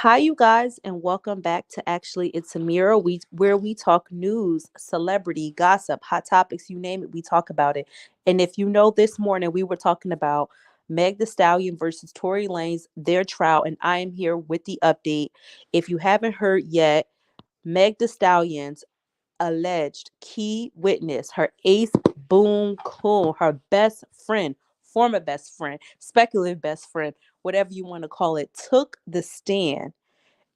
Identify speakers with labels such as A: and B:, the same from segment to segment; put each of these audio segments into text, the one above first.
A: Hi, you guys, and welcome back to Actually It's Amira, where we talk news, celebrity, gossip, hot topics, you name it, we talk about it. And if you know, this morning we were talking about Meg the Stallion versus Tory Lanez, their trial, and I am here with the update. If you haven't heard yet, Meg the Stallion's alleged key witness, her ace boom coon, her best friend, former best friend, speculative best friend, whatever you want to call it, took the stand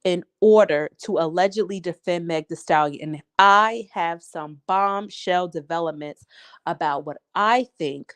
A: in order to allegedly defend Meg the Stallion. And I have some bombshell developments about what I think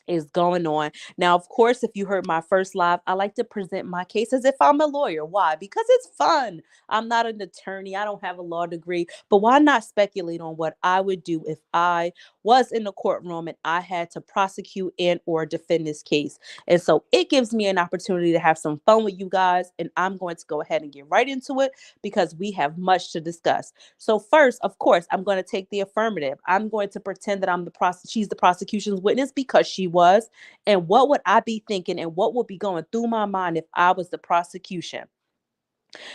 A: is going on. Now, of course, if you heard my first live, I like to present my case as if I'm a lawyer. Why? Because it's fun. I'm not an attorney. I don't have a law degree. But why not speculate on what I would do if I was in the courtroom and I had to prosecute and or defend this case? And so it gives me an opportunity to have some fun with you guys. And I'm going to go ahead and get right into it because we have much to discuss. So first, of course, I'm going to take the affirmative. I'm going to pretend that she's the prosecution's witness because she was. And what would I be thinking and what would be going through my mind if I was the prosecution?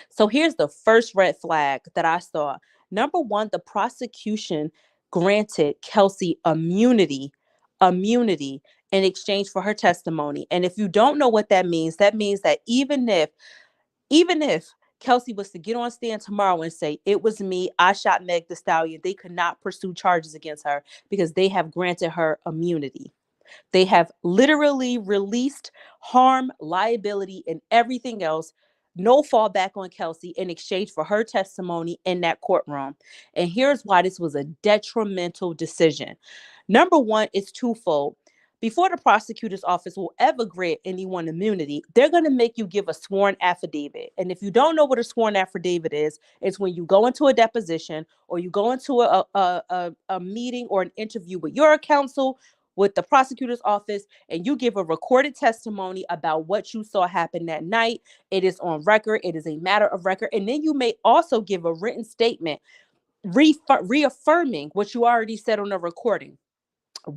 A: So here's the first red flag that I saw. Number one, the prosecution granted Kelsey immunity in exchange for her testimony. And if you don't know what that means that even if Kelsey was to get on stand tomorrow and say, it was me, I shot Meg the Stallion, they could not pursue charges against her because they have granted her immunity. They have literally released harm, liability, and everything else. No fallback on Kelsey in exchange for her testimony in that courtroom. And here's why this was a detrimental decision. Number one, it's twofold. Before the prosecutor's office will ever grant anyone immunity, they're going to make you give a sworn affidavit. And if you don't know what a sworn affidavit is, it's when you go into a deposition or you go into a meeting or an interview with your counsel, with the prosecutor's office, and you give a recorded testimony about what you saw happen that night. It is on record. It is a matter of record. And then you may also give a written statement reaffirming what you already said on the recording.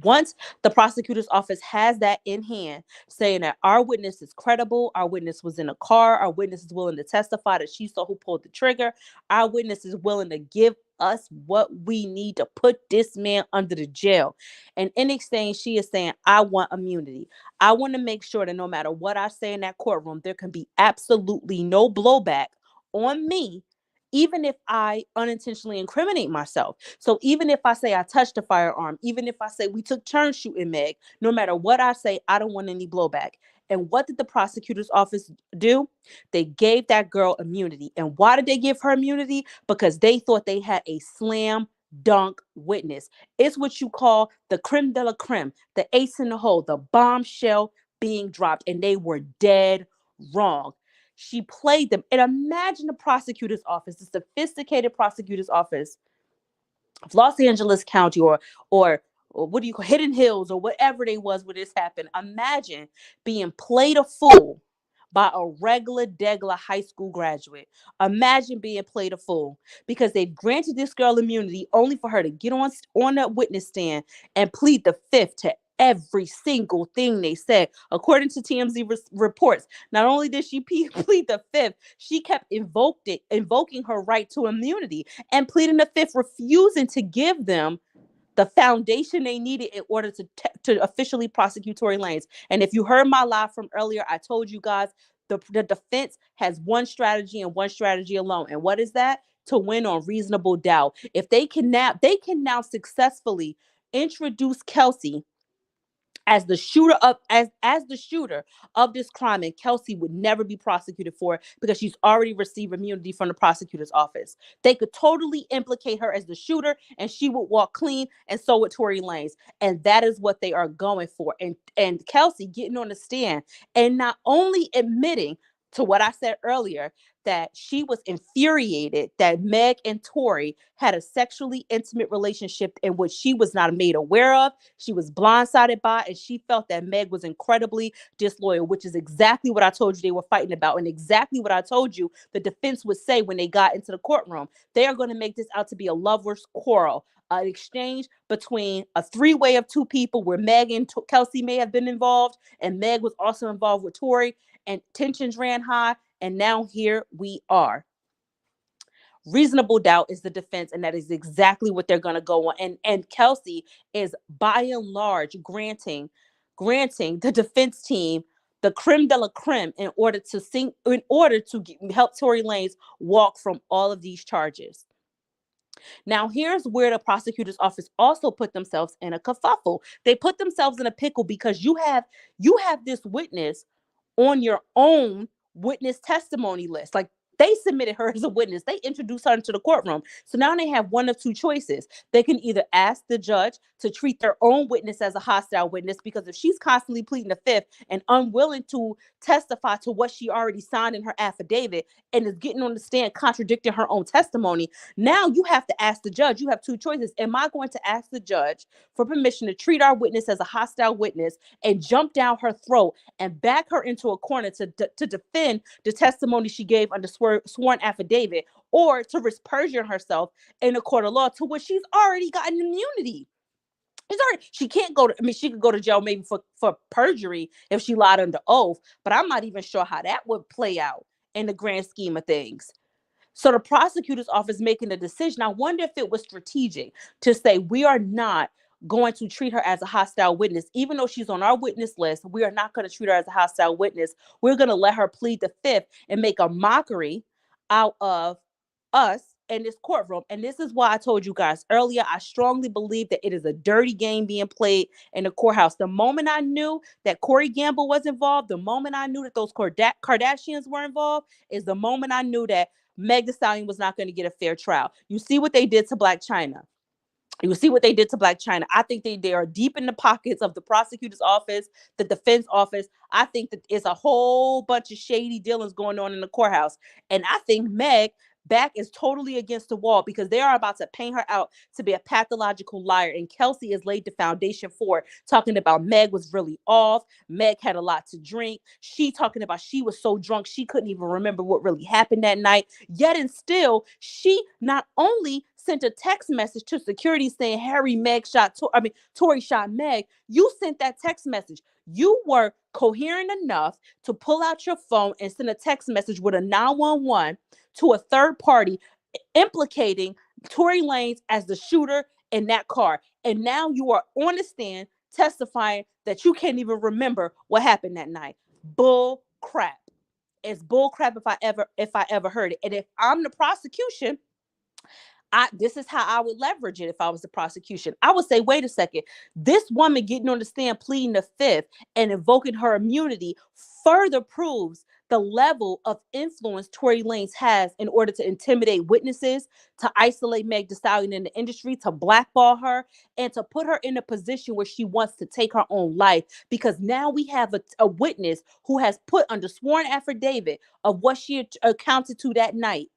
A: Once the prosecutor's office has that in hand, saying that our witness is credible, our witness was in a car, our witness is willing to testify that she saw who pulled the trigger, our witness is willing to give us what we need to put this man under the jail. And in exchange, she is saying, I want immunity. I want to make sure that no matter what I say in that courtroom, there can be absolutely no blowback on me, even if I unintentionally incriminate myself. So even if I say I touched a firearm, even if I say we took turns shooting Meg, no matter what I say, I don't want any blowback. And what did the prosecutor's office do? They gave that girl immunity. And why did they give her immunity? Because they thought they had a slam dunk witness. It's what you call the creme de la creme, the ace in the hole, the bombshell being dropped. And they were dead wrong. She played them. And imagine the prosecutor's office, the sophisticated prosecutor's office of Los Angeles County or what do you call Hidden Hills or whatever they was when this happened. Imagine being played a fool by a regular high school graduate. Imagine being played a fool because they've granted this girl immunity only for her to get on that witness stand and plead the fifth to every single thing they said. According to TMZ reports, not only did she plead the fifth, she kept invoking her right to immunity and pleading the fifth, refusing to give them the foundation they needed in order to officially prosecute Tory Lanez. And if you heard my live from earlier, I told you guys the defense has one strategy and one strategy alone. And what is that? To win on reasonable doubt. If they can now successfully introduce Kelsey as the shooter of this crime, and Kelsey would never be prosecuted for it because she's already received immunity from the prosecutor's office. They could totally implicate her as the shooter and she would walk clean, and so would Tory Lanez. And that is what they are going for. And Kelsey getting on the stand and not only admitting to what I said earlier, that she was infuriated that Meg and Tory had a sexually intimate relationship in which she was not made aware of, she was blindsided by, and she felt that Meg was incredibly disloyal, which is exactly what I told you they were fighting about, and exactly what I told you the defense would say when they got into the courtroom. They are going to make this out to be a lover's quarrel, an exchange between a three-way of two people where Meg and Kelsey may have been involved, and Meg was also involved with Tory, and tensions ran high, And now here we are. Reasonable doubt is the defense, and that is exactly what they're going to go on. And Kelsey is by and large granting the defense team the creme de la creme in order to help Tory Lanez walk from all of these charges. Now, here's where the prosecutor's office also put themselves in a kerfuffle. They put themselves in a pickle because you have this witness on your own witness testimony list. Like, they submitted her as a witness. They introduced her into the courtroom. So now they have one of two choices. They can either ask the judge to treat their own witness as a hostile witness, because if she's constantly pleading the fifth and unwilling to testify to what she already signed in her affidavit and is getting on the stand contradicting her own testimony, now you have to ask the judge. You have two choices. Am I going to ask the judge for permission to treat our witness as a hostile witness and jump down her throat and back her into a corner to defend the testimony she gave under sworn affidavit, or to risk perjuring herself in a court of law to which she's already gotten immunity? She can't go to, she could go to jail maybe for perjury if she lied under oath, but I'm not even sure how that would play out in the grand scheme of things. So the prosecutor's office making a decision. I wonder if it was strategic to say, we are not going to treat her as a hostile witness. Even though she's on our witness list, we are not going to treat her as a hostile witness. We're going to let her plead the fifth and make a mockery out of us in this courtroom. And this is why I told you guys earlier, I strongly believe that it is a dirty game being played in the courthouse. The moment I knew that Corey Gamble was involved, the moment I knew that those Kardashians were involved, is the moment I knew that Meg Thee Stallion was not going to get a fair trial. You see what they did to Blac Chyna. You see what they did to Blac Chyna. I think they are deep in the pockets of the prosecutor's office, the defense office. I think that it's a whole bunch of shady dealings going on in the courthouse. And I think Meg back is totally against the wall, because they are about to paint her out to be a pathological liar. And Kelsey has laid the foundation for it, talking about Meg was really off. Meg had a lot to drink. She talking about she was so drunk she couldn't even remember what really happened that night. Yet and still, she not only sent a text message to security saying Tory shot Meg. You sent that text message. You were coherent enough to pull out your phone and send a text message with a 911 to a third party implicating Tory Lanez as the shooter in that car. And now you are on the stand testifying that you can't even remember what happened that night. Bull crap. It's bull crap if I ever heard it. And if I'm the prosecution, this is how I would leverage it if I was the prosecution. I would say, wait a second, this woman getting on the stand pleading the fifth and invoking her immunity further proves the level of influence Tory Lanez has in order to intimidate witnesses, to isolate Meg Thee Stallion in the industry, to blackball her, and to put her in a position where she wants to take her own life. Because now we have a witness who has put under sworn affidavit of what she accounted to that night,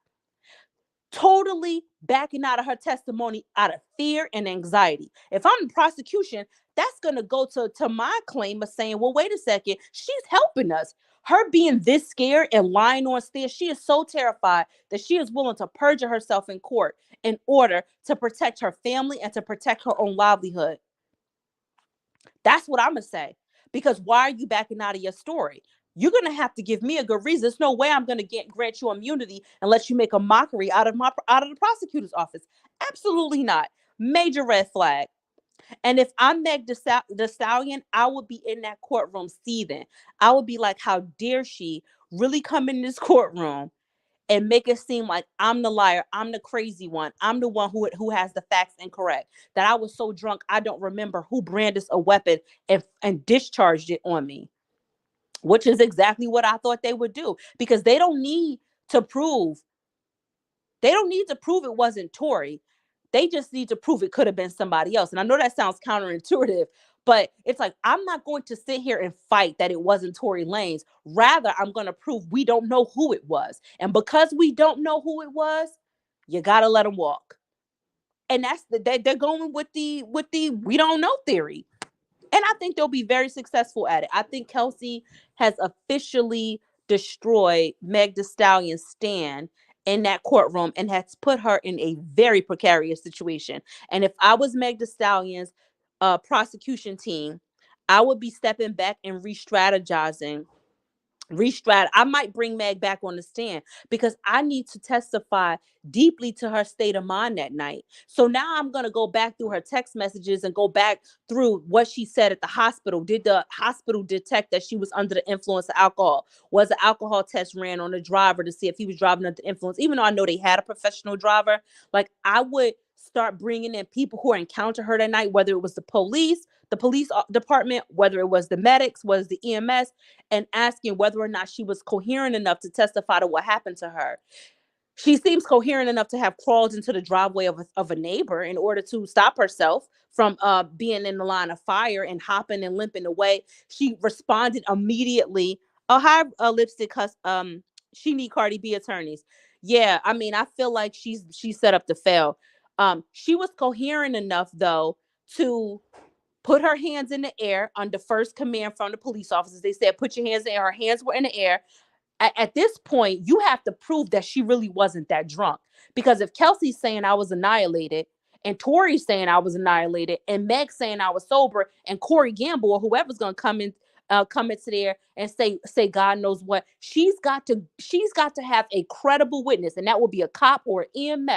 A: totally backing out of her testimony out of fear and anxiety. If I'm the prosecution, that's going to go to my claim of saying, well, wait a second, she's helping us. Her being this scared and lying on stand, she is so terrified that she is willing to perjure herself in court in order to protect her family and to protect her own livelihood. That's what I'm going to say. Because why are you backing out of your story? You're going to have to give me a good reason. There's no way I'm going to grant you immunity and let you make a mockery out of the prosecutor's office. Absolutely not. Major red flag. And if I'm Meg Thee Stallion, I would be in that courtroom seething. I would be like, how dare she really come in this courtroom and make it seem like I'm the liar, I'm the crazy one, I'm the one who has the facts incorrect, that I was so drunk I don't remember who brandished a weapon and discharged it on me, which is exactly what I thought they would do, because they don't need to prove it wasn't Tory. They just need to prove it could have been somebody else. And I know that sounds counterintuitive, but it's like, I'm not going to sit here and fight that it wasn't Tory Lanez. Rather, I'm going to prove we don't know who it was. And because we don't know who it was, you got to let them walk. And that's they're going with the we don't know theory. And I think they'll be very successful at it. I think Kelsey has officially destroyed Meg Thee Stallion's stand in that courtroom and has put her in a very precarious situation. And if I was Meg Thee Stallion's prosecution team, I would be stepping back and re-strategizing Restrat. I might bring Meg back on the stand because I need to testify deeply to her state of mind that night. So now I'm going to go back through her text messages and go back through what she said at the hospital. Did the hospital detect that she was under the influence of alcohol? Was an alcohol test ran on the driver to see if he was driving under the influence? Even though I know they had a professional driver, like I would start bringing in people who encountered her that night, whether it was the police department, whether it was the medics, was the EMS, and asking whether or not she was coherent enough to testify to what happened to her. She seems coherent enough to have crawled into the driveway of a neighbor in order to stop herself from being in the line of fire and hopping and limping away. She responded immediately. Oh, hi, lipstick. She need Cardi B attorneys. Yeah, I mean, I feel like she's set up to fail. She was coherent enough though to put her hands in the air under first command from the police officers. They said, put your hands in the air. Her hands were in the air. At this point, you have to prove that she really wasn't that drunk. Because if Kelsey's saying I was annihilated, and Tory's saying I was annihilated, and Meg saying I was sober, and Corey Gamble or whoever's gonna come into there and say God knows what, she's got to have a credible witness, and that will be a cop or an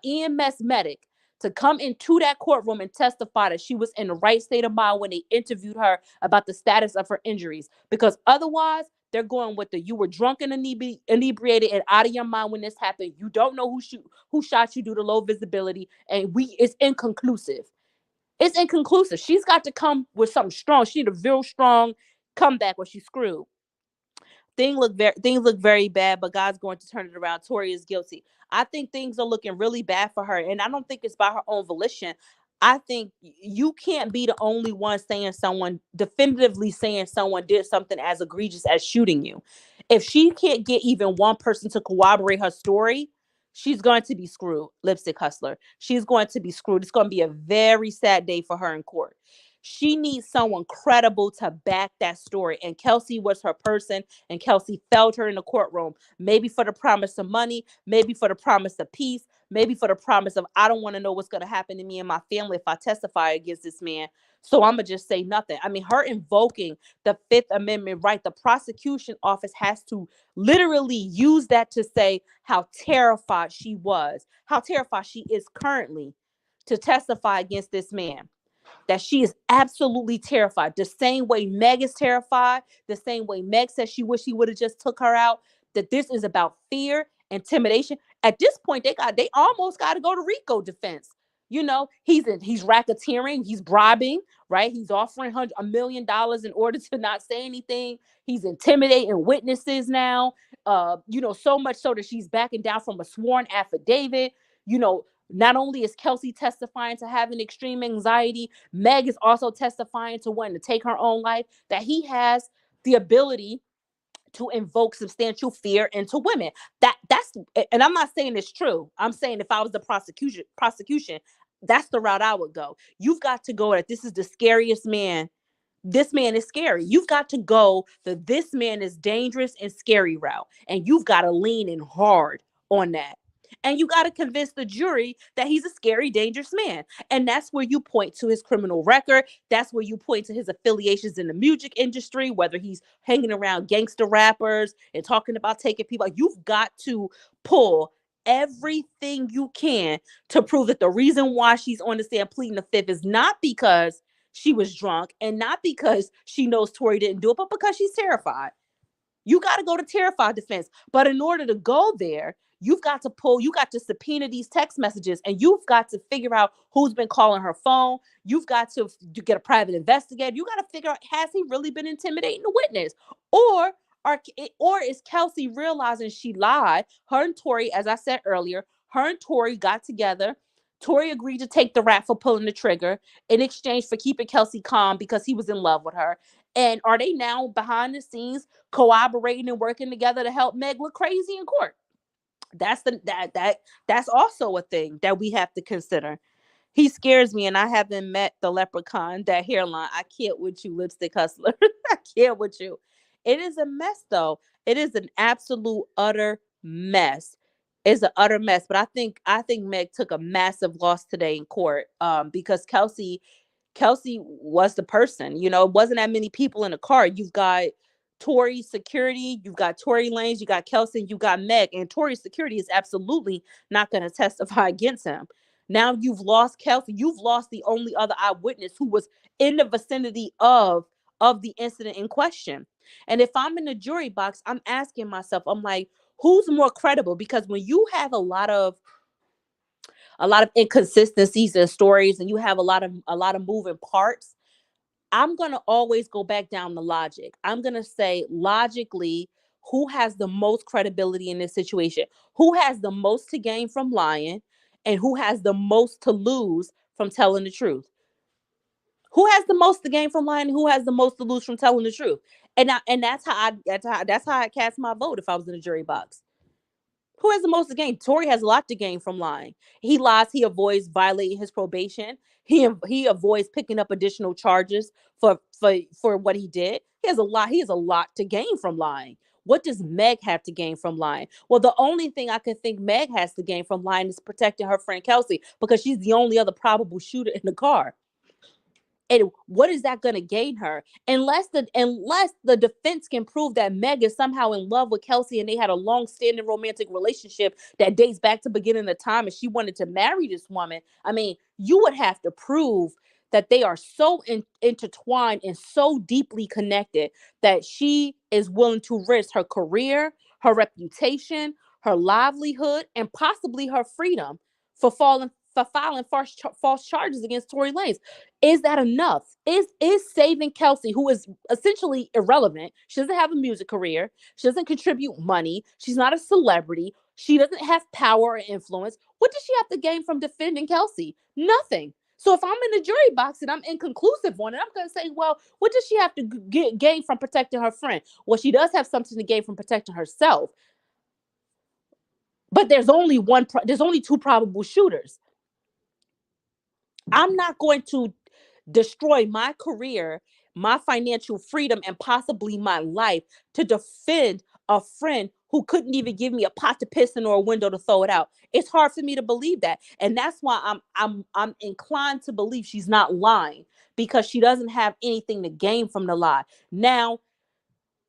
A: EMS medic, to come into that courtroom and testify that she was in the right state of mind when they interviewed her about the status of her injuries. Because otherwise, they're going with you were drunk and inebriated and out of your mind when this happened. You don't know who shot you due to low visibility, and it's inconclusive. It's inconclusive. She's got to come with something strong. She need a real strong comeback or she's screwed. Things look very bad, but God's going to turn it around. Tory is guilty. I think things are looking really bad for her, and I don't think it's by her own volition. I think you can't be the only one definitively saying someone did something as egregious as shooting you. If she can't get even one person to corroborate her story, she's going to be screwed. Lipstick hustler. She's going to be screwed. It's going to be a very sad day for her in court. She needs someone credible to back that story. And Kelsey was her person, and Kelsey failed her in the courtroom. Maybe for the promise of money, maybe for the promise of peace, maybe for the promise of, I don't want to know what's going to happen to me and my family if I testify against this man. So I'm going to just say nothing. I mean, her invoking the Fifth Amendment right, the prosecution office has to literally use that to say how terrified she was, how terrified she is currently to testify against this man. That she is absolutely terrified. The same way Meg is terrified, the same way Meg says she wish he would have just took her out, that this is about fear, intimidation. At this point, they almost got to go to RICO defense. You know, he's racketeering, he's bribing, right? He's offering $1 million in order to not say anything. He's intimidating witnesses now. So much so that she's backing down from a sworn affidavit. Not only is Kelsey testifying to having extreme anxiety, Meg is also testifying to wanting to take her own life, that he has the ability to invoke substantial fear into women. And I'm not saying it's true. I'm saying if I was the prosecution, that's the route I would go. You've got to go that this is the scariest man. This man is scary. You've got to go this man is dangerous and scary route. And you've got to lean in hard on that. And you got to convince the jury that he's a scary, dangerous man. And that's where you point to his criminal record. That's where you point to his affiliations in the music industry, whether he's hanging around gangster rappers and talking about taking people. You've got to pull everything you can to prove that the reason why she's on the stand pleading the fifth is not because she was drunk and not because she knows Tory didn't do it, but because she's terrified. You got to go to terrified defense. But in order to go there, you got to subpoena these text messages, and you've got to figure out who's been calling her phone. You've got to get a private investigator. You got to figure out, has he really been intimidating the witness? Or is Kelsey realizing she lied? Her and Tory, as I said earlier, her and Tory got together. Tory agreed to take the rap for pulling the trigger in exchange for keeping Kelsey calm because he was in love with her. And are they now behind the scenes collaborating and working together to help Meg look crazy in court? That's also a thing that we have to consider. He scares me, and I haven't met the leprechaun, that hairline. I can't with you, lipstick hustler. I can't with you. It is a mess, though. It is an absolute utter mess. It's an utter mess. But I think Meg took a massive loss today in court. Because Kelsey was the person. It wasn't that many people in the car. You've got Tory's security, you've got Tory Lanez, you got Kelsey, you got Meg, and Tory's security is absolutely not going to testify against him. Now you've lost Kelsey. You've lost the only other eyewitness who was in the vicinity of the incident in question. And if I'm in the jury box, I'm asking myself, I'm like, who's more credible? Because when you have a lot of inconsistencies in stories and you have a lot of moving parts, I'm going to always go back down the logic. I'm going to say logically, who has the most credibility in this situation? Who has the most to gain from lying and who has the most to lose from telling the truth? Who has the most to gain from lying? Who has the most to lose from telling the truth? And that's how I cast my vote if I was in the jury box. Who has the most to gain? Tory has a lot to gain from lying. He lies. He avoids violating his probation. He avoids picking up additional charges for what he did. He has a lot. He has a lot to gain from lying. What does Meg have to gain from lying? Well, the only thing I can think Meg has to gain from lying is protecting her friend Kelsey because she's the only other probable shooter in the car. And what is that going to gain her? Unless the defense can prove that Meg is somehow in love with Kelsey and they had a long-standing romantic relationship that dates back to beginning of time and she wanted to marry this woman. I mean, you would have to prove that they are so intertwined and so deeply connected that she is willing to risk her career, her reputation, her livelihood, and possibly her freedom for filing false charges against Tory Lanez. Is that enough? Is saving Kelsey, who is essentially irrelevant? She doesn't have a music career. She doesn't contribute money. She's not a celebrity. She doesn't have power or influence. What does she have to gain from defending Kelsey? Nothing. So if I'm in the jury box and I'm inconclusive on it, I'm going to say, well, what does she have to gain from protecting her friend? Well, she does have something to gain from protecting herself. But there's only two probable shooters. I'm not going to destroy my career, my financial freedom, and possibly my life to defend a friend who couldn't even give me a pot to piss in or a window to throw it out. It's hard for me to believe that. And that's why I'm inclined to believe she's not lying because she doesn't have anything to gain from the lie. Now,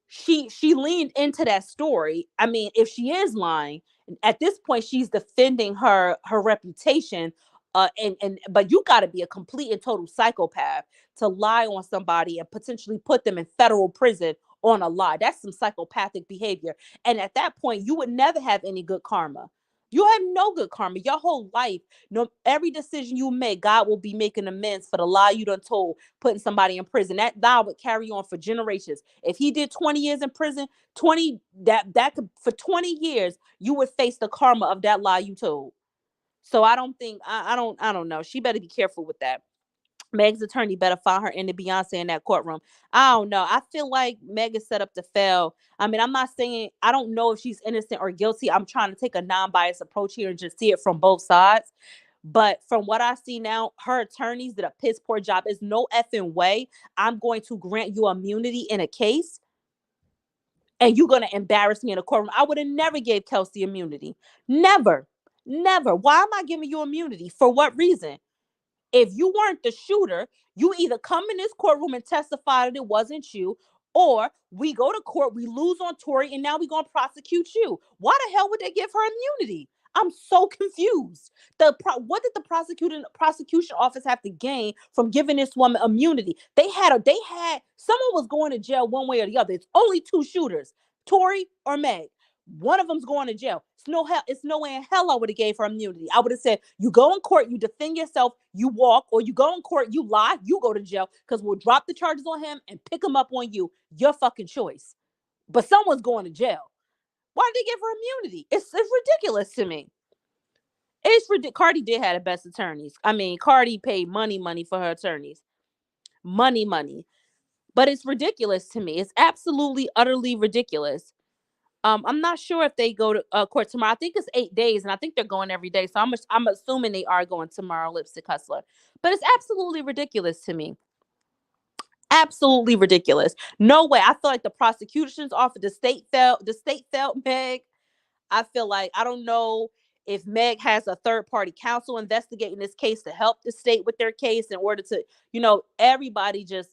A: she leaned into that story. I mean, if she is lying, at this point she's defending her reputation. And but you got to be a complete and total psychopath to lie on somebody and potentially put them in federal prison on a lie. That's some psychopathic behavior. And at that point, you would never have any good karma. You have no good karma. Your whole life, no, every decision you make, God will be making amends for the lie you done told, putting somebody in prison. That lie would carry on for generations. If he did 20 years in prison, 20 that could for 20 years, you would face the karma of that lie you told. So I don't think I don't know. She better be careful with that. Meg's attorney better file her into Beyonce in that courtroom. I don't know. I feel like Meg is set up to fail. I mean, I'm not saying I don't know if she's innocent or guilty. I'm trying to take a non-biased approach here and just see it from both sides. But from what I see now, her attorneys did a piss poor job. There's no effing way I'm going to grant you immunity in a case and you're going to embarrass me in a courtroom. I would have never gave Kelsey immunity. Never. Never. Why am I giving you immunity? For what reason? If you weren't the shooter, you either come in this courtroom and testify that it wasn't you, or we go to court, we lose on Tory, and now we're going to prosecute you. Why the hell would they give her immunity? I'm so confused. What did the prosecution office have to gain from giving this woman immunity? They had someone was going to jail one way or the other. It's only two shooters, Tory or Meg. One of them's going to jail. It's no way in hell I would have gave her immunity. I would have said, you go in court, you defend yourself, you walk, or you go in court, you lie, you go to jail, because we'll drop the charges on him and pick him up on you. Your fucking choice. But someone's going to jail. Why did they give her immunity? It's ridiculous to me. It's ridiculous. Cardi did have the best attorneys. I mean, Cardi paid money for her attorneys. Money. But it's ridiculous to me. It's absolutely, utterly ridiculous. I'm not sure if they go to court tomorrow. I think it's 8 days, and I think they're going every day. So I'm assuming they are going tomorrow, Lipstick Hustler. But it's absolutely ridiculous to me. Absolutely ridiculous. No way. I feel like the prosecution's office, the state felt Meg. I feel like I don't know if Meg has a third party counsel investigating this case to help the state with their case in order to, everybody just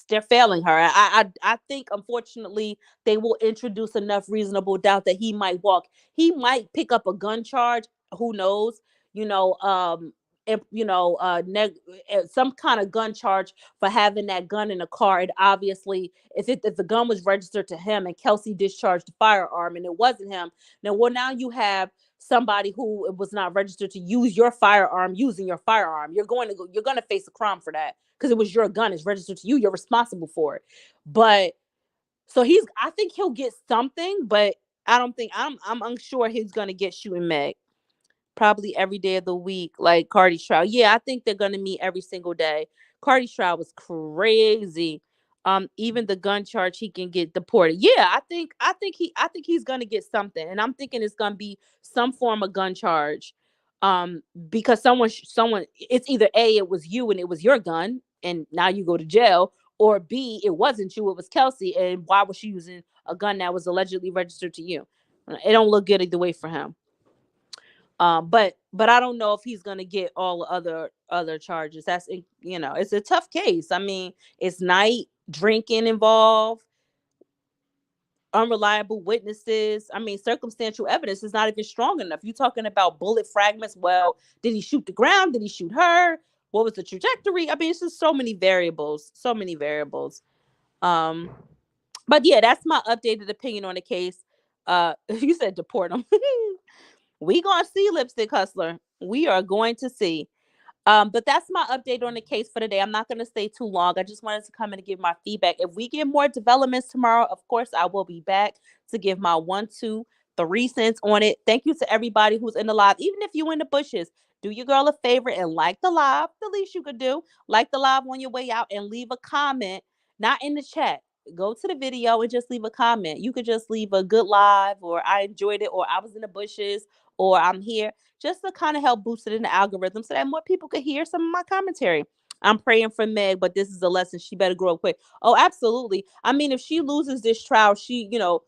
A: they're failing her. I think unfortunately they will introduce enough reasonable doubt that he might walk. He might pick up a gun charge. Who knows? You know, if, you know, some kind of gun charge for having that gun in a car. And obviously, if the gun was registered to him and Kelsey discharged the firearm and it wasn't him, now you have somebody who was not registered to use your firearm using your firearm. You're going to face a crime for that because it was your gun. It's registered to you. You're responsible for it. But so I think he'll get something, but I don't think I'm unsure he's going to get shooting Meg probably every day of the week, like Cardi's trial. Yeah, I think they're gonna meet every single day. Cardi's trial was crazy. Even the gun charge, he can get deported. Yeah, I think he's gonna get something, and I'm thinking it's gonna be some form of gun charge. Because someone, it's either A, it was you and it was your gun, and now you go to jail, or B, it wasn't you, it was Kelsey, and why was she using a gun that was allegedly registered to you? It don't look good either way for him. But I don't know if he's gonna get all the other charges. It's a tough case. I mean, it's night, drinking involved, unreliable witnesses. I mean, circumstantial evidence is not even strong enough. You're talking about bullet fragments. Well, did he shoot the ground? Did he shoot her? What was the trajectory? I mean, it's just so many variables. So many variables. Um, but yeah, that's my updated opinion on the case. You said deport him. We gonna see, Lipstick Hustler. We are going to see. But that's my update on the case for today. I'm not going to stay too long. I just wanted to come in and give my feedback. If we get more developments tomorrow, of course, I will be back to give my 1, 2, 3 cents on it. Thank you to everybody who's in the live. Even if you in the bushes, do your girl a favor and like the live. The least you could do. Like the live on your way out and leave a comment, not in the chat. Go to the video and just leave a comment. You could just leave a good live, or I enjoyed it, or I was in the bushes, or I'm here, just to kind of help boost it in the algorithm so that more people could hear some of my commentary. I'm praying for Meg, but this is a lesson. She better grow up quick. Oh, absolutely. I mean, if she loses this trial, she's gonna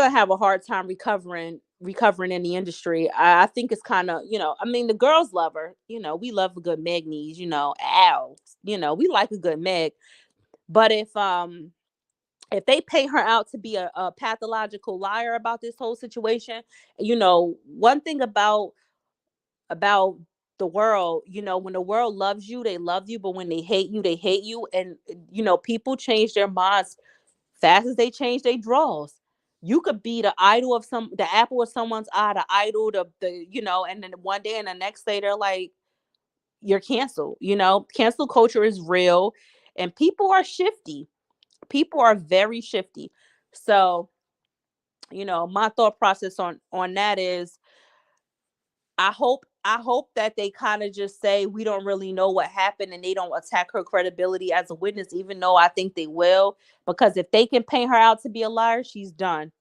A: have a hard time recovering in the industry. I think it's kind of, I mean, the girls love her. We love a good Meg knees, ow. We like a good Meg. But if they pay her out to be a pathological liar about this whole situation, one thing about the world, when the world loves you, they love you, but when they hate you, they hate you. And people change their minds fast as they change their draws. You could be the apple of someone's eye, the idol, and then one day and the next day they're like, you're canceled. Cancel culture is real, and people are shifty. People are very shifty. So, my thought process on that is, I hope that they kind of just say we don't really know what happened, and they don't attack her credibility as a witness, even though I think they will, because if they can paint her out to be a liar, she's done.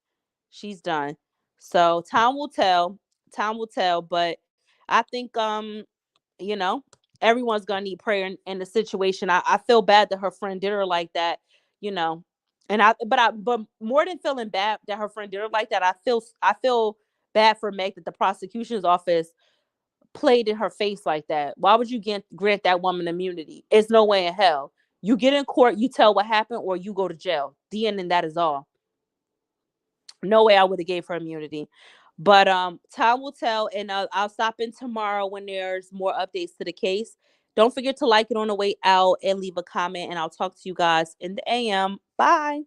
A: She's done. So time will tell. Time will tell. But I think you know, everyone's gonna need prayer in the situation. I feel bad that her friend did her like that, you know. But more than feeling bad that her friend did her like that, I feel bad for Meg that the prosecution's office played in her face like that. Why would you grant that woman immunity? It's no way in hell. You get in court, you tell what happened, or you go to jail. The end, and that is all. No way I would have gave her immunity. But time will tell, and I'll stop in tomorrow when there's more updates to the case. Don't forget to like it on the way out and leave a comment, and I'll talk to you guys in the AM. Bye.